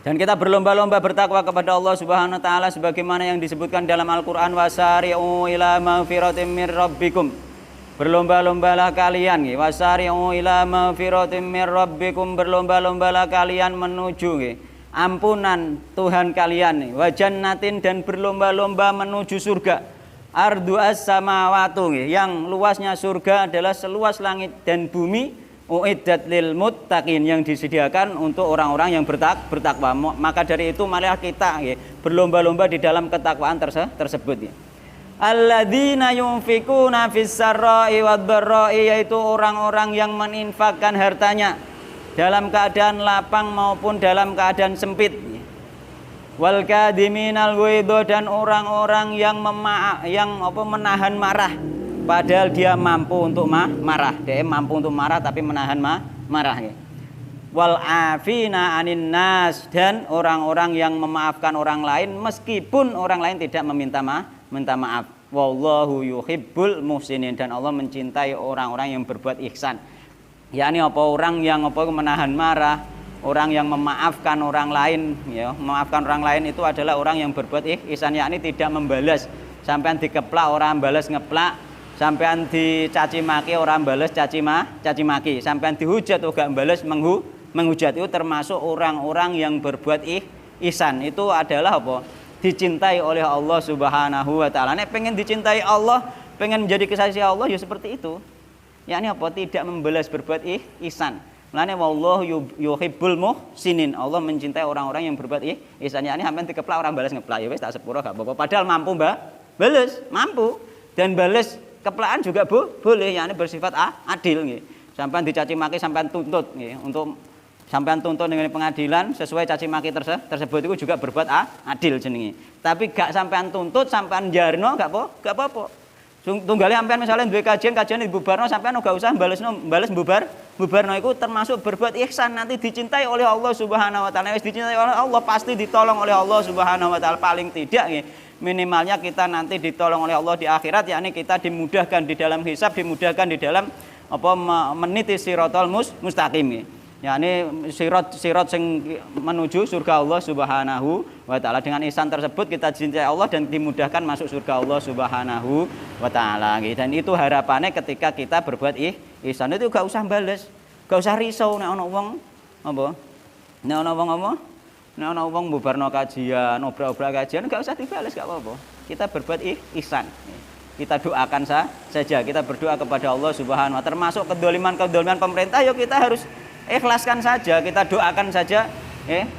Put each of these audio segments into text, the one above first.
Dan kita berlomba-lomba bertakwa kepada Allah Subhanahu wa taala sebagaimana yang disebutkan dalam Al-Qur'an, wasari'u ila magfiratin mir rabbikum. Berlomba-lombalah kalian, wasari'u ila magfiratin mir rabbikum, berlomba-lombalah kalian menuju ampunan Tuhan kalian, wa jannatin, dan berlomba-lomba menuju surga. Ardu as-samawatu, yang luasnya surga adalah seluas langit dan bumi. Uiddat lil muttaqin, yang disediakan untuk orang-orang yang bertakwa. Maka dari itu marilah kita berlomba-lomba di dalam ketakwaan tersebut. Alladzina yunfikuna fis sarra'i wad dharra'i, yaitu orang-orang yang meninfakkan hartanya dalam keadaan lapang maupun dalam keadaan sempit. Wal kadiminal ghaidha, dan orang-orang yang menahan marah padahal dia mampu untuk marah. Dia mampu untuk marah tapi menahan marah. Wal afina anin nas, dan orang-orang yang memaafkan orang lain meskipun orang lain tidak minta maaf. Wallahu yuhibbul muhsinin, dan Allah mencintai orang-orang yang berbuat ihsan. Yakni orang yang menahan marah, orang yang memaafkan orang lain, memaafkan orang lain itu adalah orang yang berbuat ihsan, yakni tidak membalas. Sampean dikeplak orang balas ngeplak, sampean dicaci maki orang balas caci maki, sampean dihujat juga balas menghujat. Itu termasuk orang-orang yang berbuat ihsan. Itu adalah dicintai oleh Allah Subhanahu wa taala. Nek pengen dicintai Allah, pengen menjadi kekasih Allah, ya seperti itu. Yakni tidak membalas, berbuat ihsan. Mulane wallahu yuhibbul muhsinin. Allah mencintai orang-orang yang berbuat ihsan. Yakni sampean dikeplak orang balas ngeplak, ya wis tak sepuro gak apa-apa. Padahal mampu balas, mampu. Dan balas keplakan juga boleh, yakni bersifat adil nggih. Sampean dicaci maki sampean tuntut nggih, untuk sampean tuntut dengan pengadilan sesuai caci maki tersebut, itu juga berbuat adil jenenge. Tapi gak sampean tuntut, sampean jarno gak apa-apa. Tunggale sampean misalnya duwe kajian dibubarno, sampean gak usah bales bubarno, itu termasuk berbuat ihsan, nanti dicintai oleh Allah Subhanahu wa taala. Wis dicintai oleh Allah pasti ditolong oleh Allah Subhanahu wa taala, paling tidak nggih. Minimalnya kita nanti ditolong oleh Allah di akhirat, yakni kita dimudahkan di dalam hisab, dimudahkan di dalam meniti siratal mustaqim, yakni sirat sing menuju surga Allah Subhanahu wa taala. Dengan ihsan tersebut kita dicintai Allah dan dimudahkan masuk surga Allah Subhanahu wa taala. Dan itu harapannya ketika kita berbuat ihsan, itu gak usah bales, gak usah risau nek ana wong nek ana wong bubarno kajian, obrak-obrak kajian, gak usah dibales, gak apa-apa. Kita berbuat ihsan. Kita doakan saja, kita berdoa kepada Allah Subhanahu wa taala. Termasuk kedoliman pemerintah, yuk kita harus ikhlaskan saja, kita doakan saja,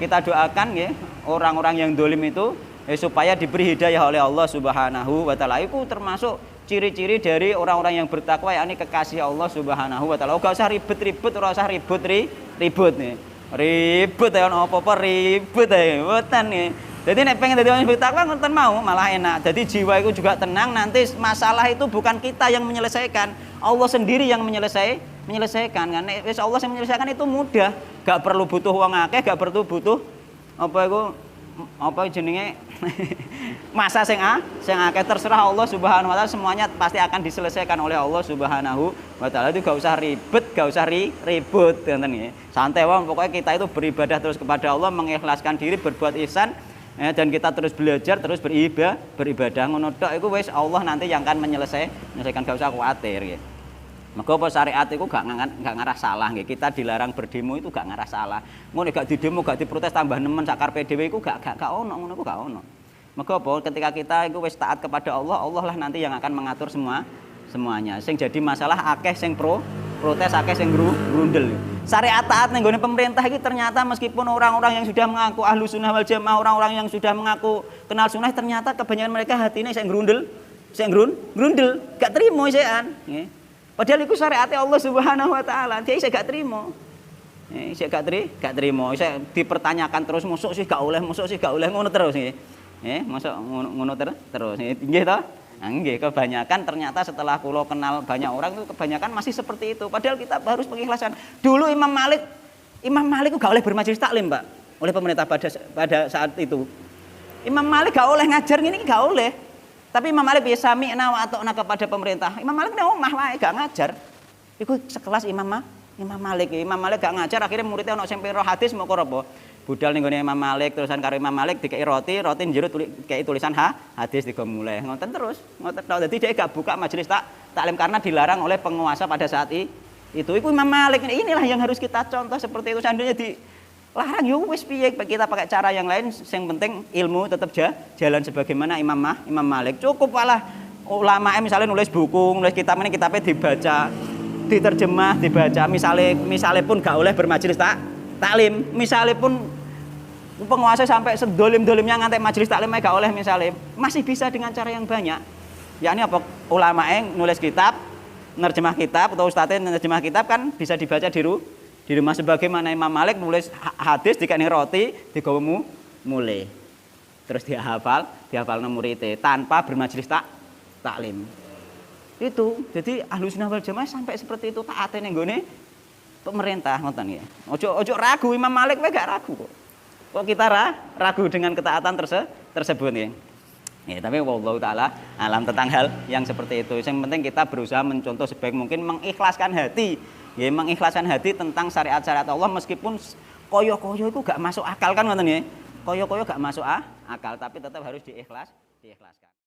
kita doakan orang-orang yang dolim itu supaya diberi hidayah oleh Allah Subhanahu wa taala. Itu termasuk ciri-ciri dari orang-orang yang bertakwa, yakni kekasih Allah Subhanahu wa taala. Gak usah ribet-ribet, ora usah ribut nih. Ribut ya apa-apa ribut ya mboten nih. Jadi nek pengen dadi orang bertakwa ngoten mau malah enak. Jadi jiwa itu juga tenang, nanti masalah itu bukan kita yang menyelesaikan, Allah sendiri yang menyelesaikan kan. Wis Allah yang menyelesaikan itu mudah, gak perlu butuh uang akeh, gak perlu butuh apa jenenge masa sing akeh. Terserah Allah Subhanahu wa taala, semuanya pasti akan diselesaikan oleh Allah Subhanahu wa taala. Itu gak usah ribet, gak usah ribut ngoten nggih. Santai wae, pokoknya kita itu beribadah terus kepada Allah, mengikhlaskan diri, berbuat ihsan, dan kita terus belajar, terus beribadah ngono tok. Iku wis Allah nanti yang akan menyelesaikan, gak usah khawatir nggih. Mergo apa syariat itu gak ngarah salah nggih. Kita dilarang berdemo itu gak ngarah salah. Ngono gak didemo, gak diprotes tambah nemen sak karepe dhewe iku gak ono, ngono iku gak ono. Mergo apa? Ketika kita iku wis taat kepada Allah, Allah lah nanti yang akan mengatur semuanya. Sing jadi masalah akeh sing protes, akeh sing grundel. Syariat taat ning gone pemerintah iki ternyata meskipun orang-orang yang sudah mengaku ahlu sunnah wal jamaah, orang-orang yang sudah mengaku kenal sunnah, ternyata kebanyakan mereka hatine sing grundel, gak trimo isekan nggih. Padahal itu syariatnya Allah Subhanahu wa taala, dia gak terima. Gak terima. Saya dipertanyakan terus, mosok sih gak oleh ngono terus nggih. Mosok ngono terus. Nggih to? Nggih, kebanyakan ternyata setelah kula kenal banyak orang itu kebanyakan masih seperti itu. Padahal kita harus mengikhlasan. Dulu Imam Malik itu gak oleh bermajelis taklim, Pak, oleh pemerintah pada saat itu. Imam Malik gak oleh ngajar ngene, gak oleh. Tapi Imam Malik biasa sami'na wa ata'na kepada pemerintah. Imam Malik nang omah wae gak ngajar. Iku sekelas Imam Malik. Imam Malik gak ngajar, akhirnya muridnya ono sing pira hadis moko apa. budal ning gone Imam Malik terusan karo Imam Malik dikei roti njero kei tulisan hadis digo mulai. Ngoten terus. Ngoten tok. Dadi dhek gak buka majelis taklim karena dilarang oleh penguasa pada saat itu. Iku Imam Malik. Inilah yang harus kita contoh seperti itu. Seandainya dilarang yo wis piye kita pakai cara yang lain, yang penting ilmu tetap jalan sebagaimana Imam Malik. Cukup lah ulama misalnya nulis buku, nulis kitabnya dibaca, diterjemah, dibaca. Misalnya pun gak oleh bermajelis taklim. Misalnya pun penguasa sampai sedolim-dolimnya ngantek majelis taklim gak oleh misalnya, masih bisa dengan cara yang banyak. Yakni apa? Ulama nulis kitab, nerjemah kitab atau ustadznya nerjemah kitab kan bisa dibaca di rumah sebagaimana Imam Malik nulis hadis dikene roti digawe mulai. Terus dihafal muridnya tanpa bermajelis taklim. Itu. Jadi Ahlussunnah wal Jamaah sampai seperti itu taate ning gone pemerintah ngoten ya. Ojo ragu Imam Malik wae gak ragu kok. Kok kita ragu dengan ketaatan tersebut ya. Ya, tapi wallahu taala alam tentang hal yang seperti itu. Yang penting kita berusaha mencontoh sebaik mungkin, mengikhlaskan hati. Ya, mengikhlaskan hati tentang syariat-syariat Allah meskipun koyo-koyo itu gak masuk akal kan ngoten ya. Koyo-koyo gak masuk akal tapi tetap harus diikhlaskan.